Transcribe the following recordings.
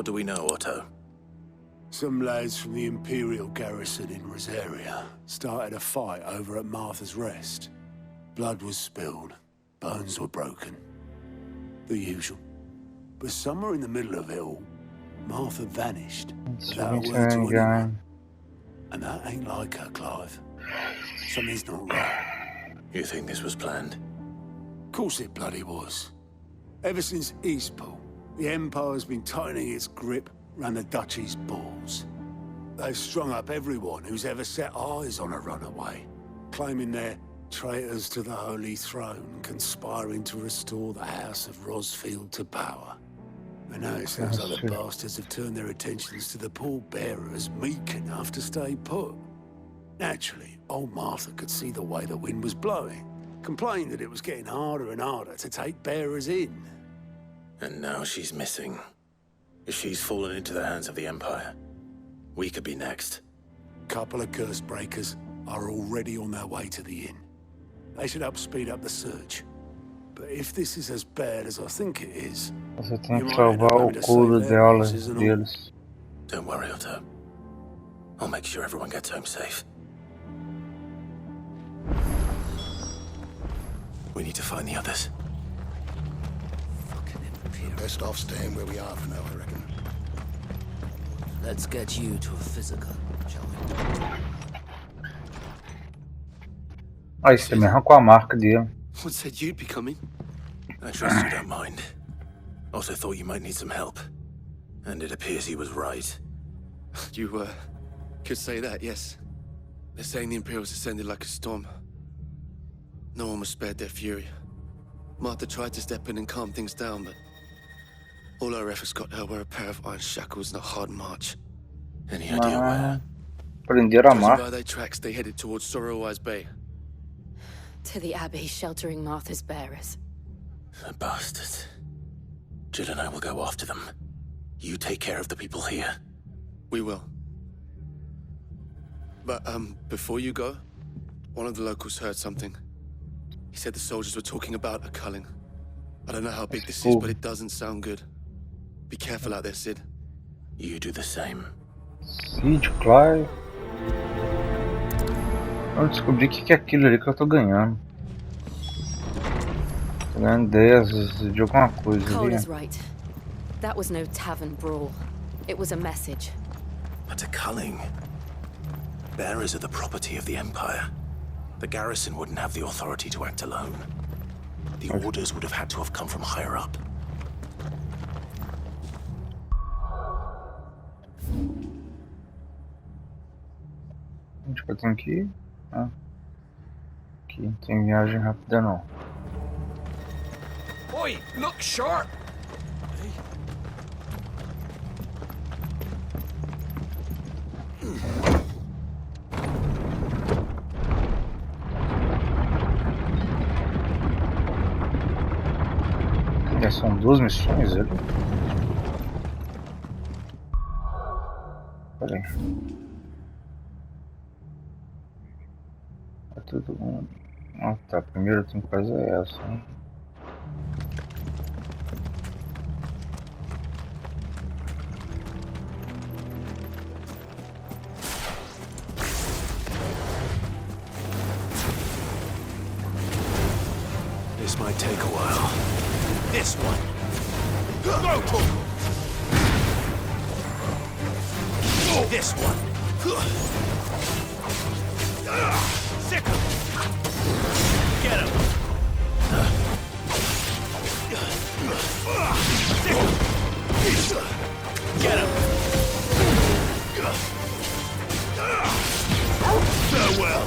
What do we know, Otto? Some lads from the Imperial garrison in Rosaria started a fight over at Martha's Rest. Blood was spilled, bones were broken. The usual. But somewhere in the middle of it all, Martha vanished without a word to anyone. And that ain't like her, Clive. Something's not right. You think this was planned? Of course it bloody was. Ever since Eastpool, the Empire's been tightening its grip round the Duchy's balls. They've strung up everyone who's ever set eyes on a runaway, claiming they're traitors to the Holy Throne, conspiring to restore the House of Rosfield to power. And now it sounds like the bastards have turned their attentions to the pallbearers meek enough to stay put. Naturally, old Martha could see the way the wind was blowing, complained that it was getting harder and harder to take bearers in. And now she's missing. If she's fallen into the hands of the Empire, we could be next. Couple of curse breakers are already on their way to the inn. They should help speed up the search. But if this is as bad as I think it is, você tem que salvar o couro deles. Don't worry, Otto. I'll make sure everyone gets home safe. We need to find the others. Best off staying where we are for now, I reckon. Let's get you to a physical, shall we? Aí você me arrancou a marca dele. What said you'd be coming? I trust you don't mind. Otto thought you might need some help. And it appears he was right. You, could say that, yes. They're saying the Imperials ascended like a storm. No one was spared their fury. Martha tried to step in and calm things down, but all our efforts got her were a pair of iron shackles and a hard march. Any idea where? Prenderam a Judging marca. by their tracks, they headed towards Sorrowwise Bay. To the Abbey sheltering Martha's bearers. The bastards. Jill and I will go after them. You take care of the people here. We will. But, before you go, one of the locals heard something. He said the soldiers were talking about a culling. I don't know how big this is, but it doesn't sound good. Be careful out there, Sid. You do the same. Sid, Clive. Eu descobri o que é aquilo ali que eu tô ganhando. Tô ganhando 10 de alguma coisa Cole ali. is right. That was no tavern brawl. It was a message. But a culling. Bearers are the property of the Empire. The garrison wouldn't have the authority to act alone. The orders would have had to have come from higher up. Onde que eu tenho que ir? Ah. Aqui, não tem viagem rápida não. Oi, look sharp! São 2 missões ali. Pera aí. É tudo um... Ah tá, primeiro eu tenho que fazer essa, hein? This might take a while. This one. Go, Coco! This one. Sick him! Get him! Sick him! Get him! Farewell!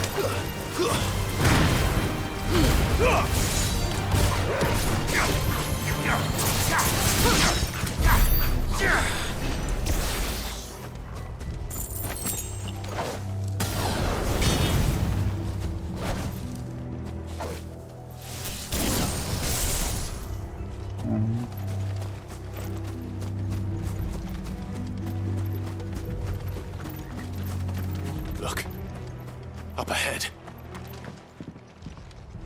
Look. Up ahead.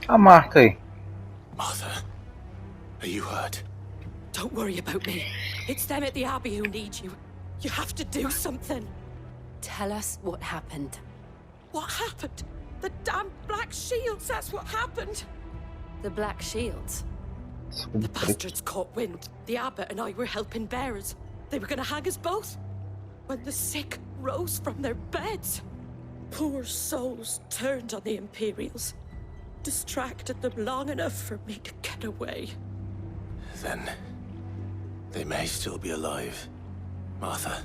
A marca aí. Martha, are you hurt? Don't worry about me. It's them at the Abbey who need you. You have to do something. Tell us what happened. What happened? The damn Black Shields, that's what happened. The Black Shields? The bastards caught wind. The abbot and I were helping bearers. They were gonna hang us both. When the sick rose from their beds. Poor souls turned on the Imperials. Distracted them long enough for me to get away. Then they may still be alive. Martha,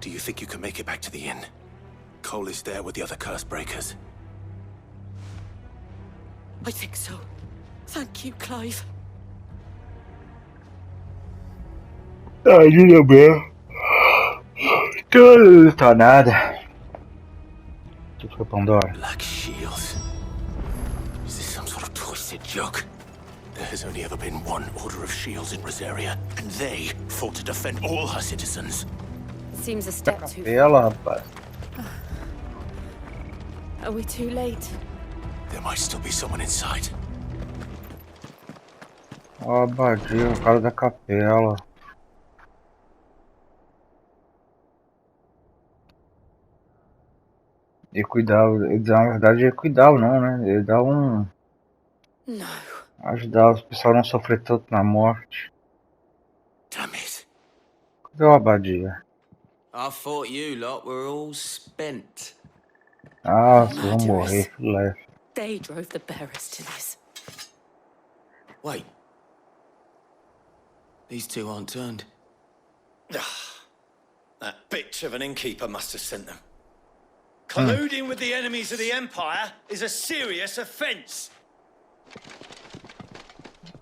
do you think you can make it back to the inn? Cole is there with the other curse breakers. I think so. Thank you, Clive. Ajuda mesmo. Não tá nada. O que foi, Pandora? Black Shields. Is this some sort of twisted joke? There has only ever been one Order of Shields in Rosaria, and they fought to defend all her citizens. Seems a step too Ela, rapaz. Are we too late? There might still be someone inside. Ó, abadia, o cara da capela. Ele cuidava, na verdade ele cuidava não, né? Ele dava um... No. Ajudava o pessoal a não sofrer tanto na morte. Damn it. Cadê o abadia? I thought you lot were all spent. Ah, vocês vão morrer, filé. They drove the bearers to this. Wait. These two aren't turned. That bitch of an innkeeper must have sent them. Colluding with the enemies of the Empire is a serious offense.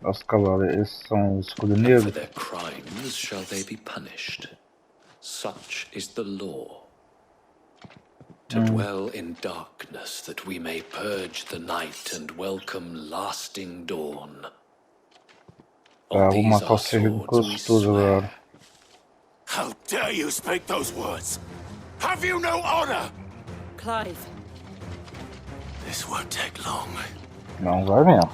Os cavaleiros, eles são o escudo For negro. their crimes shall they be punished. Such is the law. To dwell in darkness that we may purge the night and welcome lasting dawn. On Vou these matar o our servidor swords we gostoso swear. agora. How dare you speak those words? Have you no honor? Clive. This won't take long. Não vai mesmo.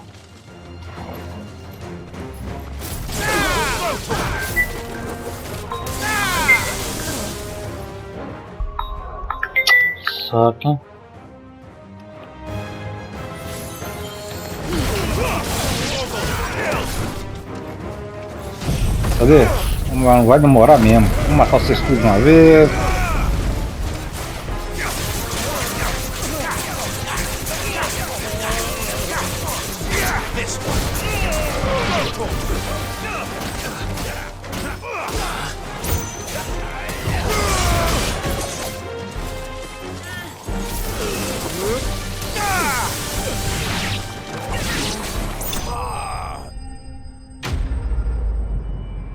Saca. Cadê? Não vai demorar mesmo. Vamos matar os escudos de uma vez.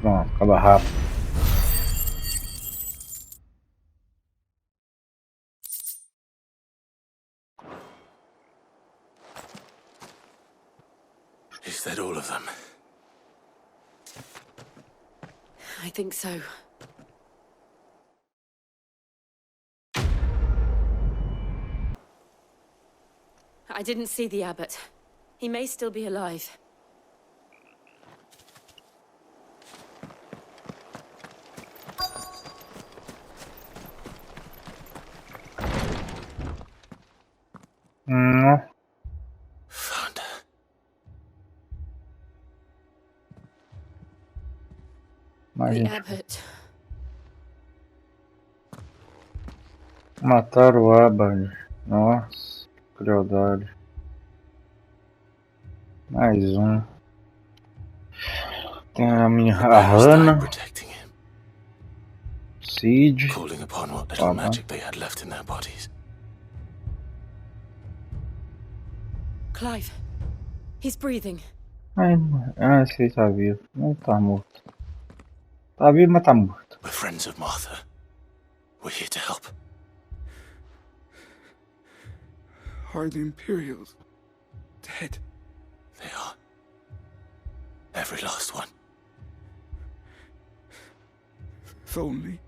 Pronto, acaba rápido. Is that all of them? I think so. I didn't see the abbot. He may still be alive. Found her. The abbot. Mataram o Abad. Nossa, crueldade. Mais um. Tem a minha Hannah. Protecting him, Siege. calling upon what little magic they had left in their bodies. Clive. He's breathing. Ai, esse aí tá vivo. Não tá morto. Tá vivo, mas tá morto. We're friends of Martha. We're here to help. Are the Imperials dead? They are. Every last one. If only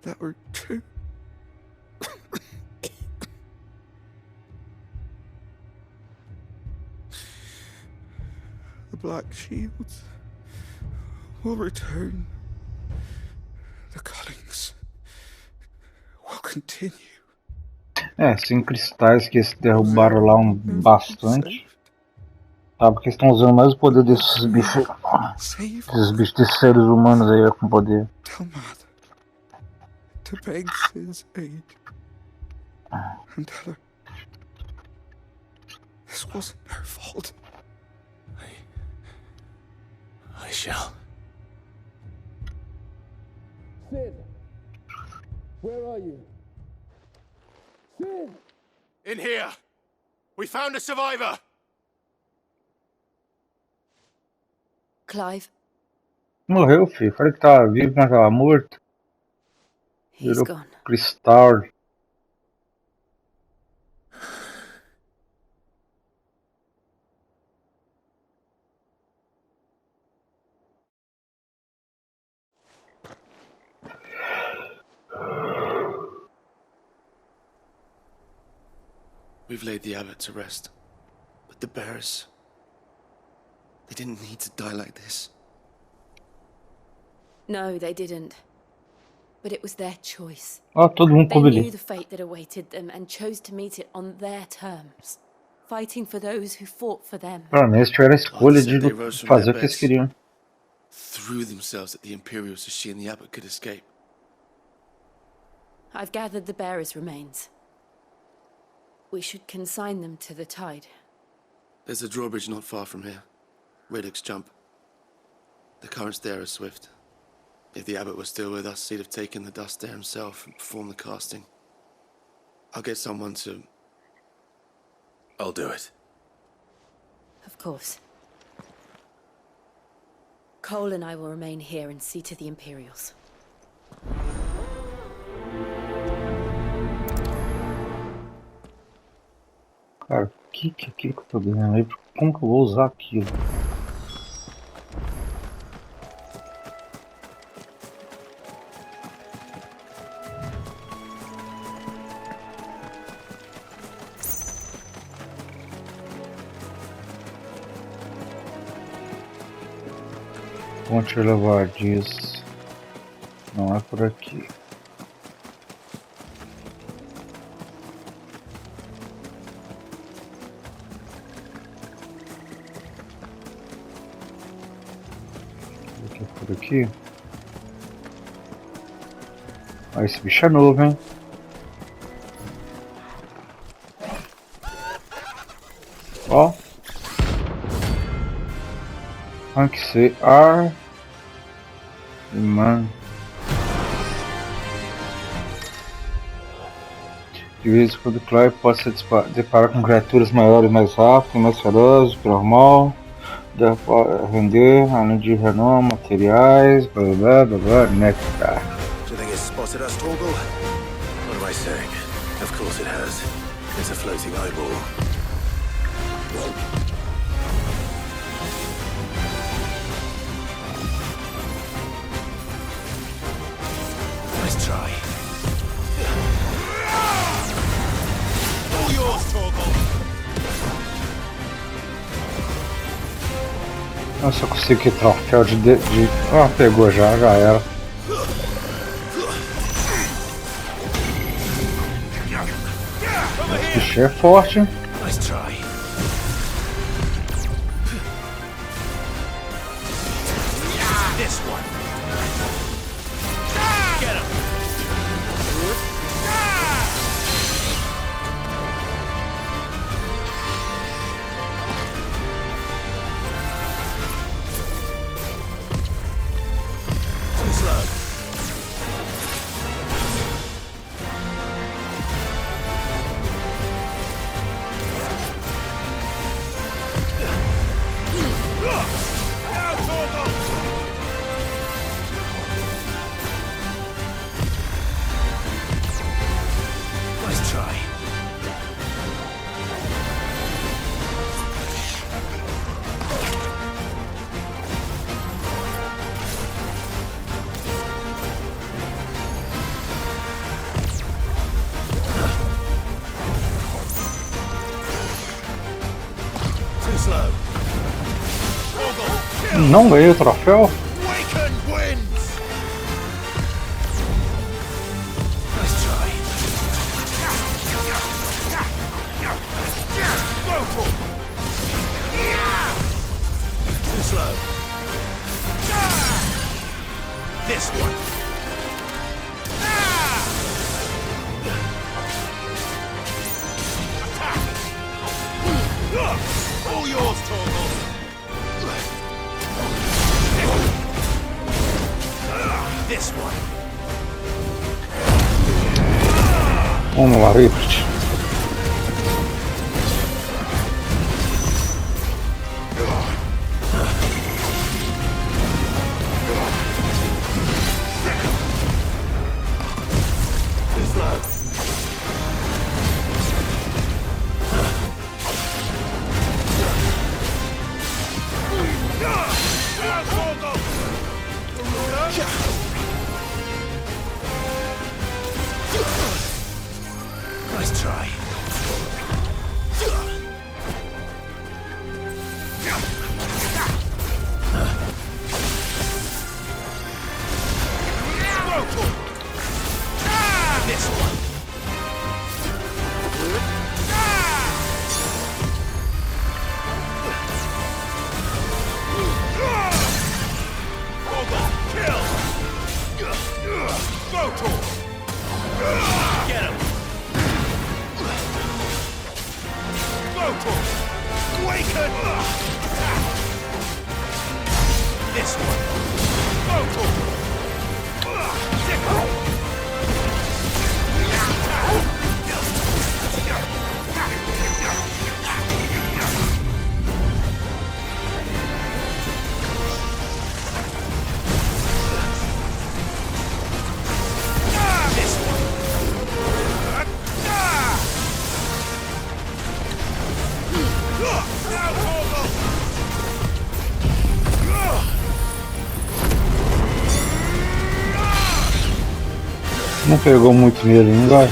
that were true. The Black Shields will return continue. É, sem cristais que eles derrubaram lá bastante. Sabe que eles estão usando mais o poder desses bichos. Desses seres humanos aí com poder. Tell Mother to beg Sin's aid. And tell her this wasn't her fault. I shall. Sin! Where are you? Sin! In here! We found a survivor! Clive, Morreu, filho. Falei que tava vivo, mas tava morto. he's Virou gone. cristal. We've laid the abbot to rest. But the bearers... they didn't need to die like this. No, they didn't. But it was their choice. Ó, todo mundo They coube knew ali. the fate that awaited them and chose to meet it on their terms, fighting for those who fought for them. Pra mim, eles tiveram a escolha de They rose from fazer their o que eles beds, queriam. threw themselves at the Imperials so she and the abbot could escape. I've gathered the bearers' remains. We should consign them to the tide. There's a drawbridge not far from here. Redux jump. The currents there are swift. If the abbot was still with us, he'd have taken the dust there himself and performed the casting. I'll get someone to... I'll do it. Of course. Cole and I will remain here and see to the Imperials. Cara, o que é aquilo que eu tô ganhando aí? Como que eu vou usar aquilo? Ponte elevadiça. Não é por aqui. Por aqui. Ah, esse bicho é novo, hein? Ó. Fantsy Xvi. Mano. De vez em quando o Clive pode se deparar com criaturas maiores, mais rápidas, mais ferozes, normal. Dá para render, além de renome, materiais, blá blá blá blá, nectar. Do you think it's spotted us, Torgal? What am I saying? Of course it has. It's a floating eyeball. Nice try. All yours, Torgal! Nossa, eu consigo que troféu de... Ah, pegou já era. Esse bicho é forte, hein? Nice try. This one. Get him. Too slow. Nice try. Too slow. Não ganhei o troféu? Waken wins. Nice try. This one. Vamos lá, Ripert. Nice try. This one. Get him! Awaken! This one! This one! Não pegou muito nele, não vai?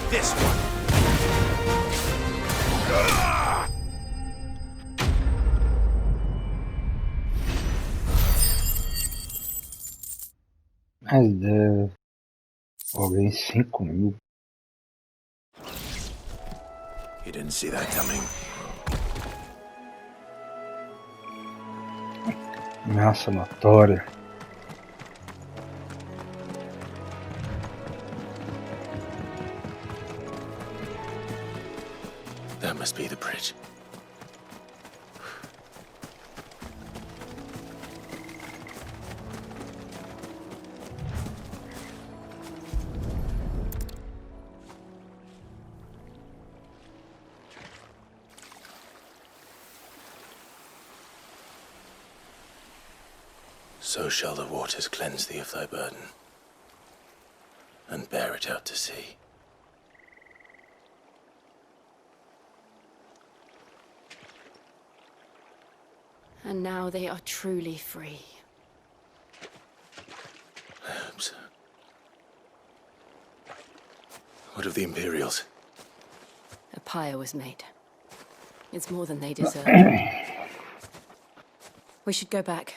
This one! Mas deve. Alguém 5.000. You didn't see that coming. Ameaça notória. That must be the bridge. So shall the waters cleanse thee of thy burden, and bear it out to sea. And now they are truly free. I hope so. What of the Imperials? A pyre was made. It's more than they deserve. We should go back.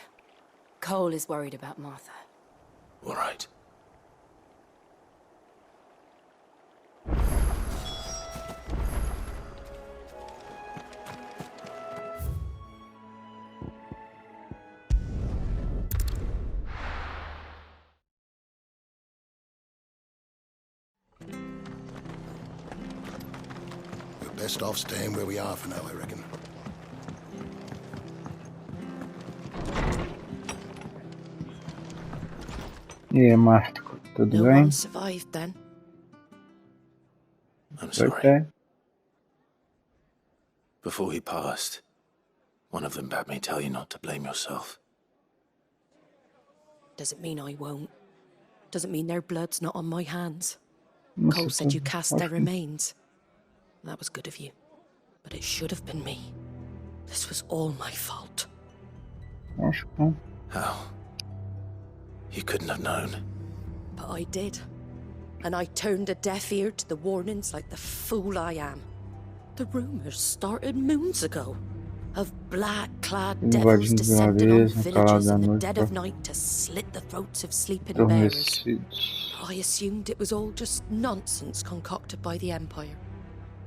Cole is worried about Martha. All right. We're best off staying where we are for now, I reckon. E aí, Marco, tudo bem? one survived then. I'm sorry. Okay. Before he passed, one of them bade me tell you not to blame yourself. Doesn't mean I won't. Doesn't mean their blood's not on my hands. Nossa, Cole said you tô cast their ótimo. remains. That was good of you. But it should have been me. This was all my fault. Acho bom. How? You couldn't have known. But I did. And I turned a deaf ear to the warnings like the fool I am. The rumors started moons ago. Of black-clad Invadindo devils descending on vilarejo, villages in the calada dead à of noite night to slit the throats of sleeping para bearers. adormecidos. I assumed it was all just nonsense concocted by the Empire.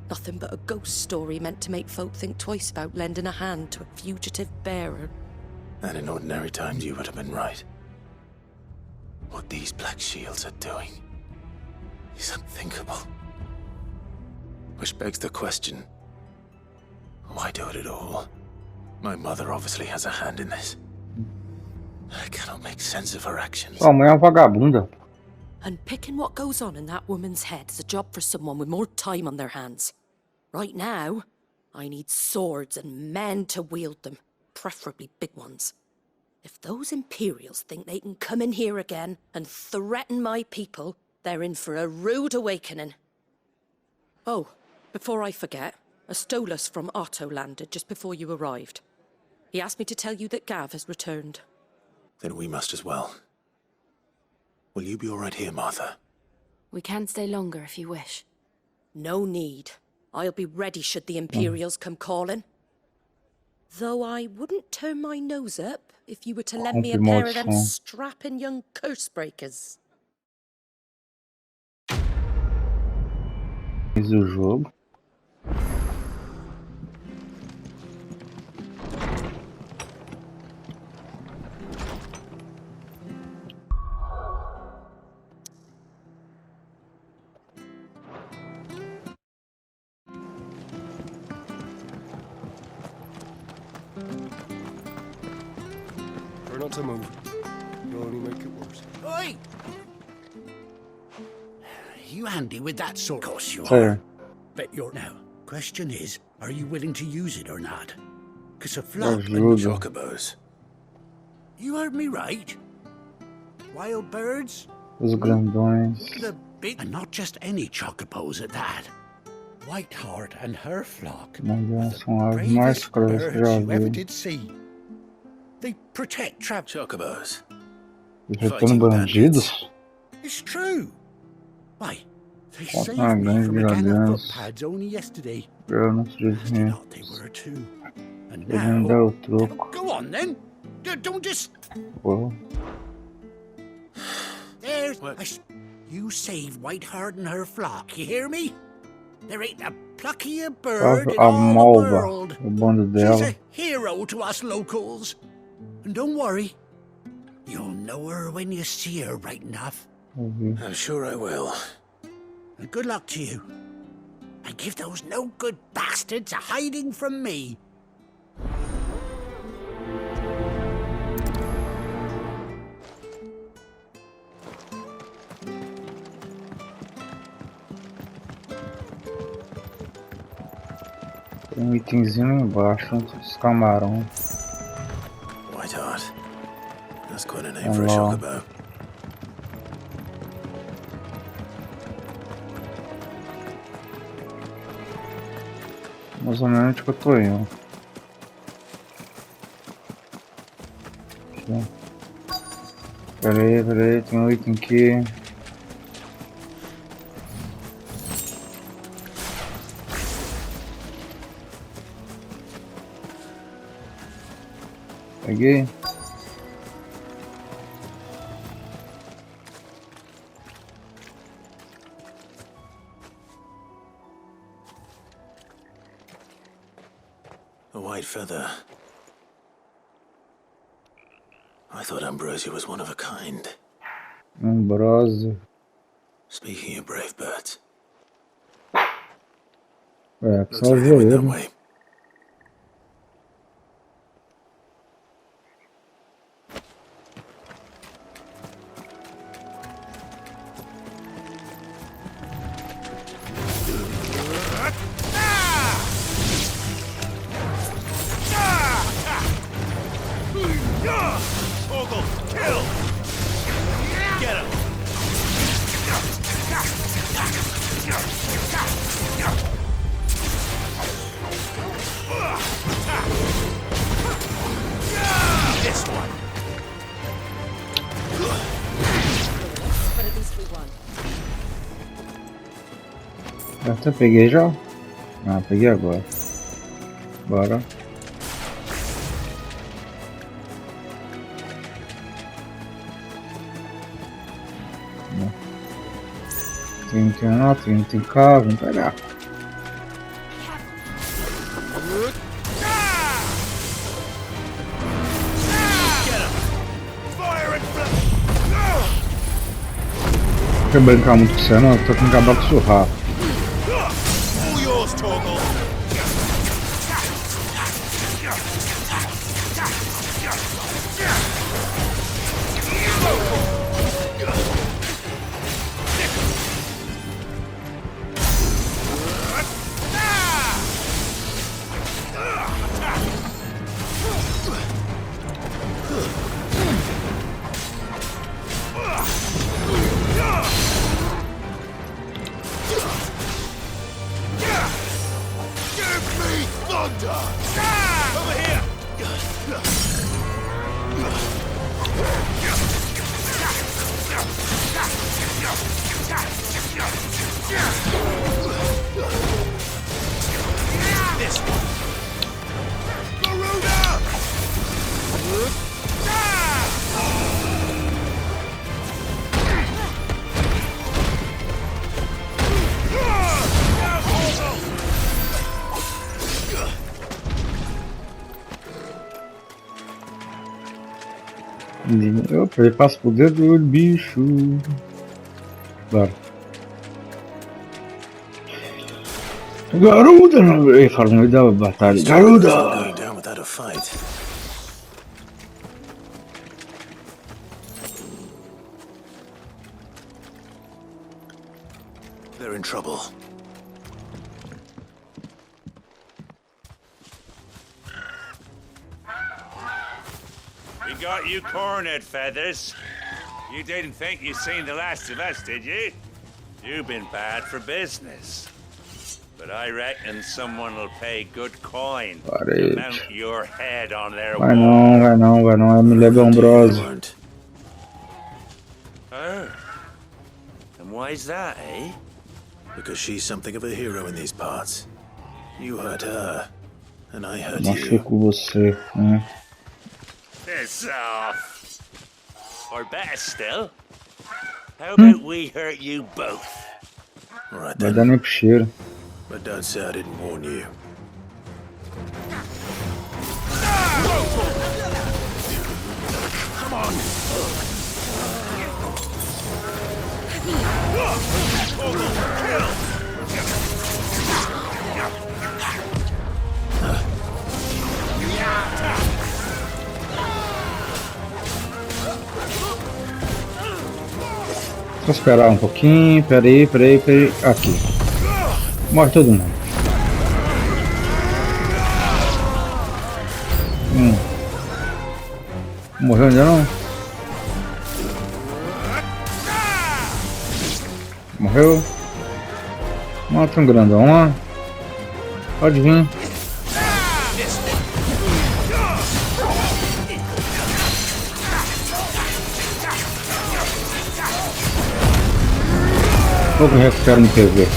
Nothing but a ghost story meant to make folk think twice about lending a hand to a fugitive bearer. And in ordinary times, you would have been right. What these Black Shields are doing is unthinkable. Which begs the question, why do it at all? My mother obviously has a hand in this. I cannot make sense of her actions. Sua mãe é uma vagabunda. And picking what goes on in that woman's head is a job for someone with more time on their hands. Right now, I need swords and men to wield them, preferably big ones. If those Imperials think they can come in here again and threaten my people, they're in for a rude awakening. Oh, before I forget, a Stolas from Otto landed just before you arrived. He asked me to tell you that Gav has returned. Then we must as well. Will you be all right here, Martha? We can stay longer if you wish. No need. I'll be ready should the Imperials come calling. Though I wouldn't turn my nose up if you were to lend me a pair of them strapping young curse-breakers. Fiz o jogo. Try not to move. You'll only make it worse. Oi! You handy with that sword? Of course you Sure. are. Bet you're now. Question is, are you willing to use it or not? 'Cause a flock Ajuda. of Chocobos. You heard me right. Wild birds? Os grandões. The big... And not just any chocobos at that. Whiteheart and her flock. Mas são as mais Bravest cruéis que eu já birds you ever vi. did see. They protect Chocobos. Enfrentando bandidos? It's true. Why? They Quanto saved uma me grande from a gang of vilarejo. footpads only yesterday. Eu não acredito. Thought they were too. And Ele me dá now... o troco. Go on then. Don't just... Pô. There's... You save Whiteheart and her flock, you hear me? There ain't a pluckier bird in A all the malva. world. O bando She's dela. a hero to us locals. And don't worry. You'll know her when you see her right enough. I'm sure I will. And good luck to you. And give those no-good bastards a hiding from me. Tem um itemzinho lá embaixo, os camarão. Whiteheart. That's quite a name for a chocobo. Mais ou menos onde que eu tô indo. Aqui. Pera aí, tem um item aqui. Peguei. A white feather. I thought Ambrosia was one of a kind. Ambrosia. Speaking of brave birds. É, Looks só like they went that ver. way. Fogo, kill! Get him! This one. But at least we won. Essa eu peguei já? Ah, peguei agora. Bora. 31, 30k, vamos pegar. Não quero brincar muito com você não, eu tô com acabar com isso rápido. Opa, ele passa por dentro do bicho. Bora. Garuda! Ele fala no meio da batalha. Garuda! They're in trouble. We got you cornered, Feathers. You didn't think you'd seen the last of us, did you? You've been bad for business. But I reckon someone will pay good coin to mount your head on their wall. Vai não, é mulher da Ambrosia. Oh. And why's that, eh? Because she's something of a hero in these parts. You hurt her, and I hurt you. Machuco você, né? Piss off. Or better still, how about we hurt you both? All right Vai then. dar nem pro cheiro. But don't say I didn't warn you. Come on. Vou esperar um pouquinho, peraí. Aqui. Morre todo mundo. Morreu ainda não? Morreu. Mata um grandão lá. Pode vir. Pouco recupero no PV.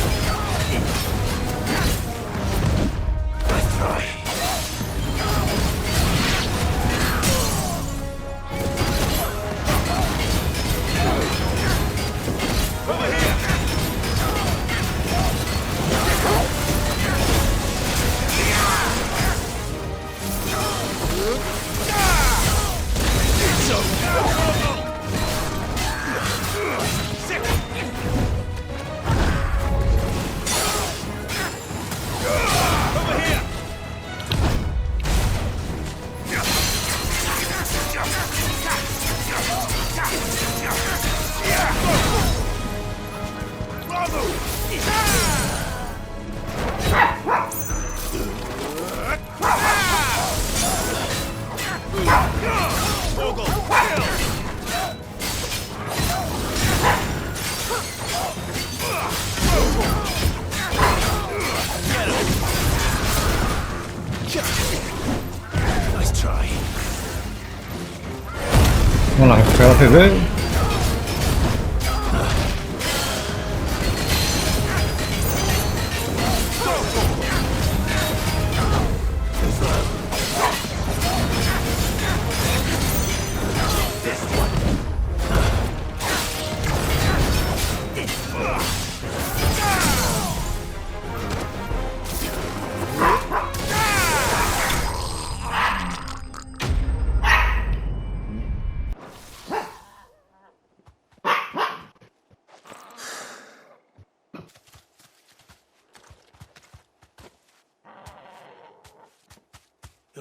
Vamos lá, recuperar a PV.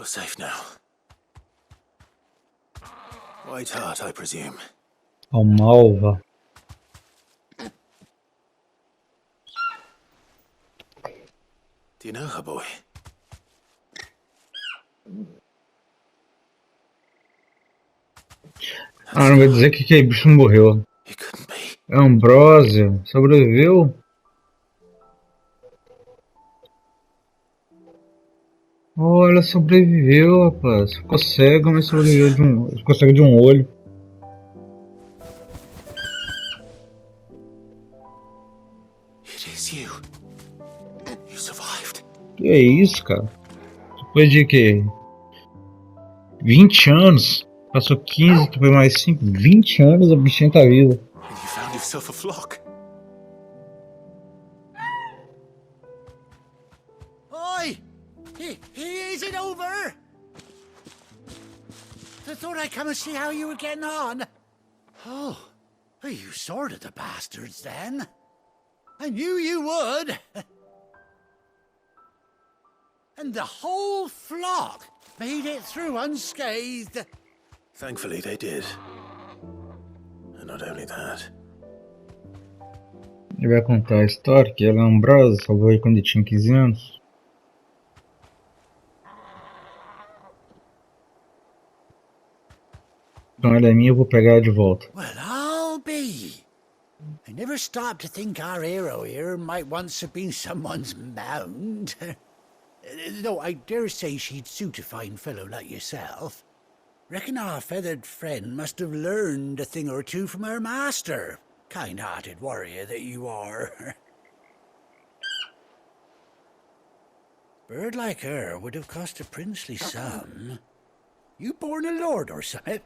You're safe now. White Hart, I presume. Oh, malva. Do you know her, boy? Ah, não vai dizer que aquele bicho morreu. Ambrosia sobreviveu? Oh, ela sobreviveu, rapaz. Ficou cega, mas sobreviveu ficou cega de um olho. It is you. You survived. Que é isso, cara? Depois de que? 20 anos. Passou 15, depois mais 5. 20 anos a bichinha tá viva. And you found yourself a flock. Oi! Is it over? I thought I'd come and see how you were getting on. Oh, you sorted the bastards then. I knew you would. And the whole flock made it through unscathed. Thankfully, they did. And not only that. Ele vai contar a história que ela, Ambrosia, salvou ele quando ele tinha 15 anos. Então ela é minha, eu vou pegar ela de volta. Well, I'll be. I never stopped to think our hero here might once have been someone's mound. Though I dare say she'd suit a fine fellow like yourself. Reckon our feathered friend must have learned a thing or two from her master. Kind-hearted warrior that you are. Bird like her would have cost a princely sum. You born a lord or something?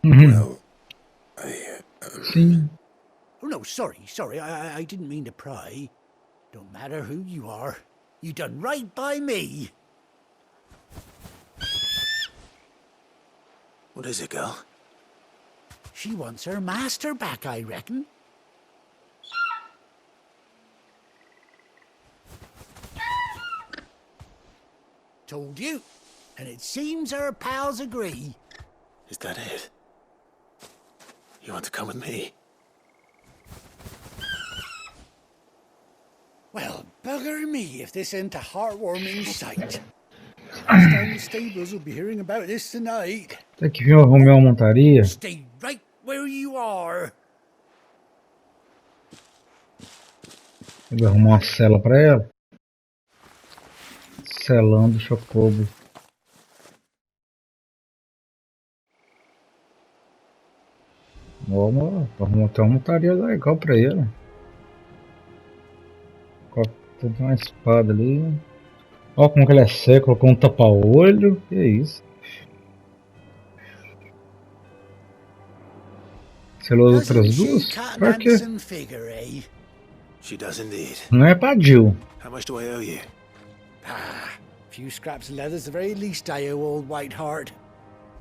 Well, Sim. Oh, no, sorry. I didn't mean to pry. Don't matter who you are. You done right by me. What is it, girl? She wants her master back, I reckon. Told you. And it seems her pals agree. Is that it? You want to come with me? Well, bugger me if this ain't a heartwarming sight. Down the stables will be hearing about this tonight. Até que viu arrumar uma montaria. Stay right where you are. Ele vai arrumar uma cela pra ela. Selando o Chocobo. Vamos, arrumar até uma montaria legal pra ele. Tem uma espada ali. Olha como que ele é seco, colocou um tapa-olho. Que isso? Selou as outras duas? Pra quê? She does indeed. Não é pra Jill. How much do I owe you? Few scraps of leather's the very least I owe old White Hart.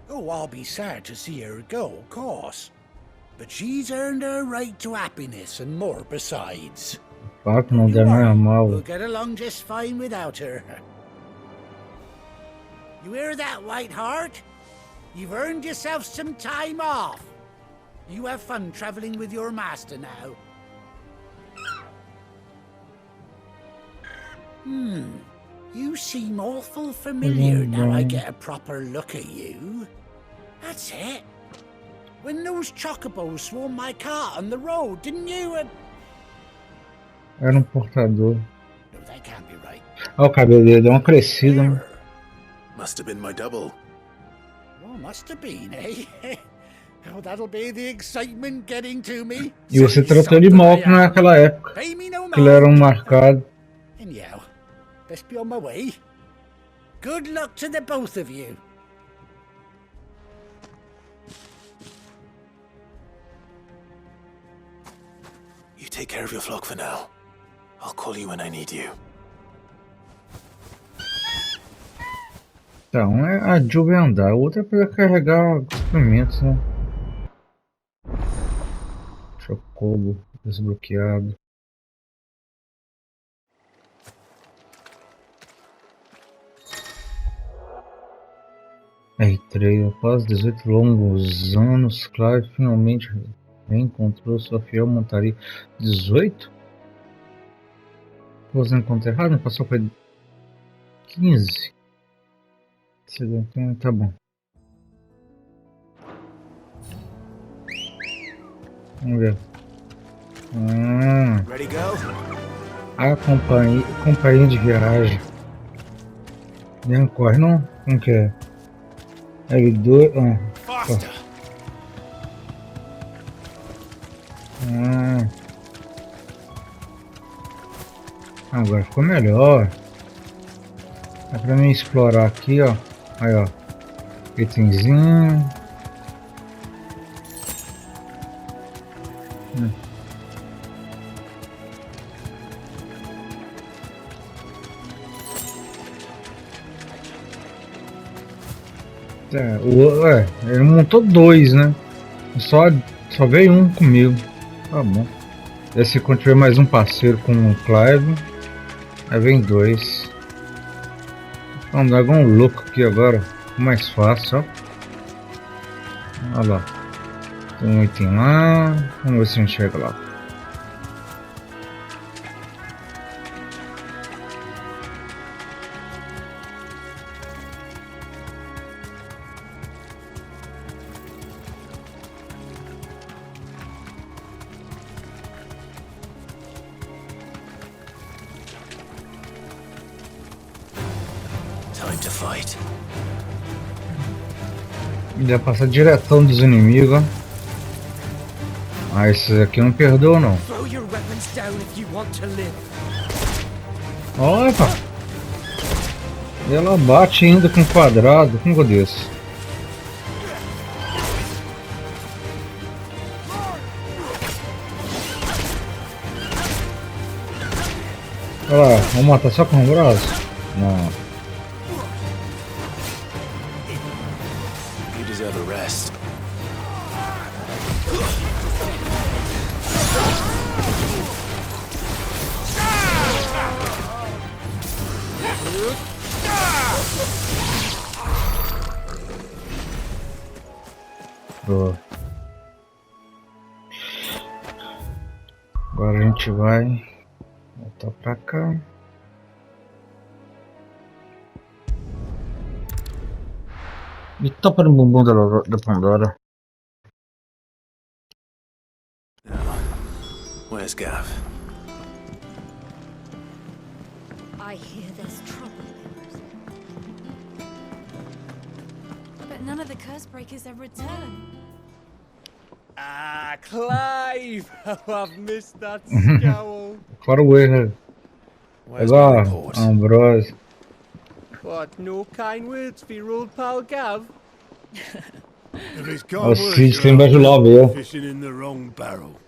Oh, I'll be sad to see her go, of course. But she's earned her right to happiness and more besides. Claro que não deve mais mal. We'll get along just fine without her. You hear that, White Hart? You've earned yourself some time off. You have fun traveling with your master now. You seem awful familiar now I get a proper look at you. That's it. When those chocobos swarmed my cart on the road, didn't you? Era um portador. No, that can't be right. Olha o cabelo dele, deu uma crescida, né? Must have been my double. Oh, must have been, eh? Oh, that'll be the excitement getting to me. E você tratou ele mal naquela época. Que ele era um marcado. Anyhow, best be on my way. Good luck to the both of you. You take care of your flock for now. I'll call you when I need you. Então, a Jill vai andar, a outra é pra carregar equipamentos, né? Chocobo desbloqueado. R3, após 18 longos anos, Clive finalmente reencontrou sua fiel montaria. 18? Estou usando conta errada, passou para 15. Tá bom. Vamos ver. Ready go? Companhia de viagem. Não corre não? Como que é? L2. Agora ficou melhor. Dá pra mim explorar aqui, ó. Aí, ó. Itemzinho. Ele montou dois, né? Só veio um comigo. Tá bom. E se quando tiver mais um parceiro com o Clive, aí vem dois. Vamos dar um louco aqui agora. Mais fácil, ó. Olha lá. Tem um item lá. Vamos ver se a gente chega lá. Já passa diretão dos inimigos. Ah, esses aqui não perdoam não. Opa! E ela bate ainda com quadrado. Como que eu desço? Olha lá, vamos matar só com o braço? Não. Agora a gente vai voltar pra cá. E topa no bumbum da Pandora. Where's Gav? I hear there's trouble, but none of the curse breakers have returned. Ah, Clive! I've missed that scowl. Fora o erro. Agora, Ambrosia. What, no kind words for your old pal Gav? If it's kind words, you're fishing in the wrong barrel.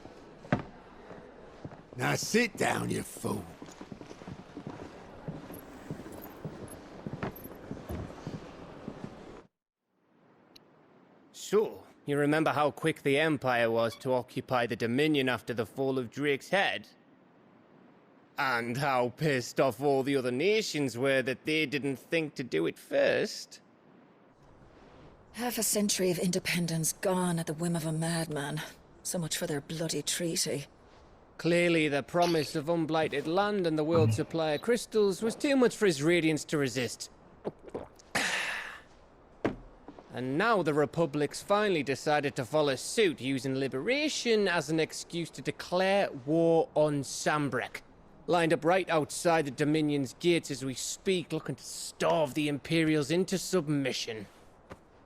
Now sit down, you fool. So, you remember how quick the Empire was to occupy the Dominion after the fall of Drake's head? And how pissed off all the other nations were that they didn't think to do it first? Half a century of independence gone at the whim of a madman. So much for their bloody treaty. Clearly, the promise of unblighted land and the world's supply of crystals was too much for his radiance to resist. And now the Republic's finally decided to follow suit, using liberation as an excuse to declare war on Sambrek. Lined up right outside the Dominion's gates as we speak, looking to starve the Imperials into submission.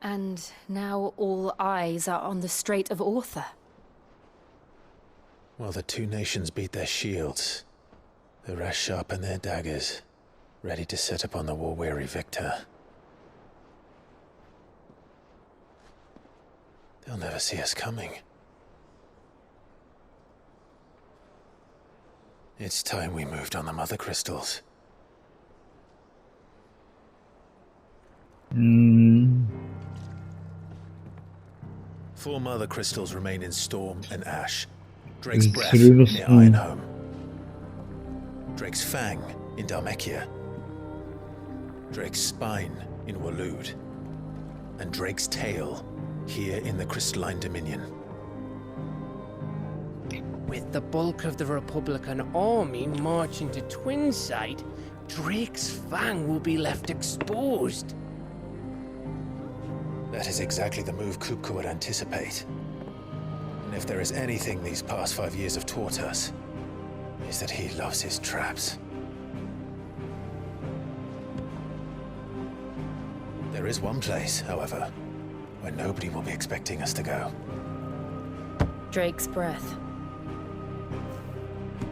And now all eyes are on the Strait of Author. While the two nations beat their shields, the rest sharpen their daggers, ready to set upon the war-weary victor. They'll never see us coming. It's time we moved on the mother crystals. Four mother crystals remain in Storm and Ash. Drake's Breath near Ironhome. Drake's Fang in Dhalmekia. Drake's Spine in Waloed. and Drake's tail here in the Crystalline Dominion. With the bulk of the Republican army marching to Twinside, Drake's fang will be left exposed. That is exactly the move Kupka would anticipate. And if there is anything these past 5 years have taught us, is that he loves his traps. There is one place, however, where nobody will be expecting us to go. Drake's breath.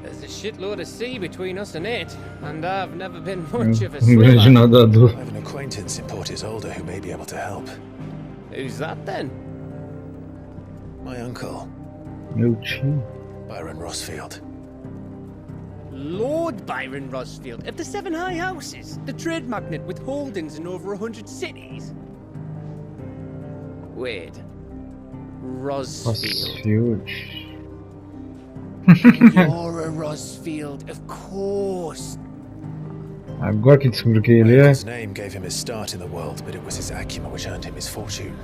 There's a shitload of sea between us and it, and I've never been much of a swimmer. I have an acquaintance in Port Isolde who may be able to help. Who's that then? My uncle. Meu tio. Byron Rosfield. Lord Byron Rosfield of the Seven High Houses, the trade magnate with holdings in over 100 cities. Wait. Rosfield. You're a Rosfield, of course. Agora que descobri que ele é. His name gave him his start in the world, but it was his acumen which earned him his fortune.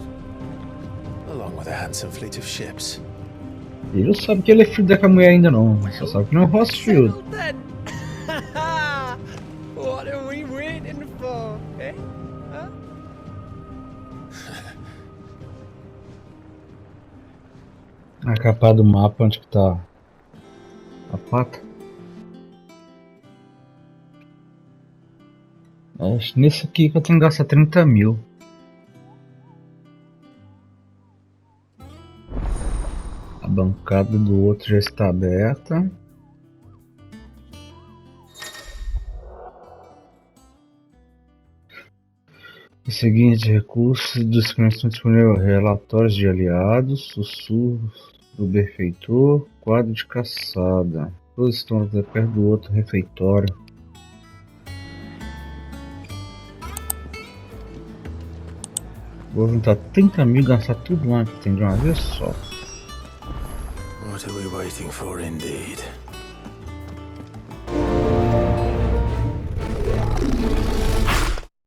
Along with a handsome fleet of ships. Ele não sabe que ele é filho daquela mulher ainda não. Só sabe que não é Rosfield. What are we waiting for? Eh? Huh? A capa do mapa, onde que tá a placa? Acho nesse aqui que eu tenho que gastar 30 mil. A bancada do outro já está aberta. Os seguintes recursos dos que estão disponíveis: relatórios de aliados, sussurros do benfeitor, quadro de caçada. Todos estão até perto do outro refeitório. Vou juntar 30 mil e gastar tudo lá que tem de uma vez só. What are we waiting for, indeed?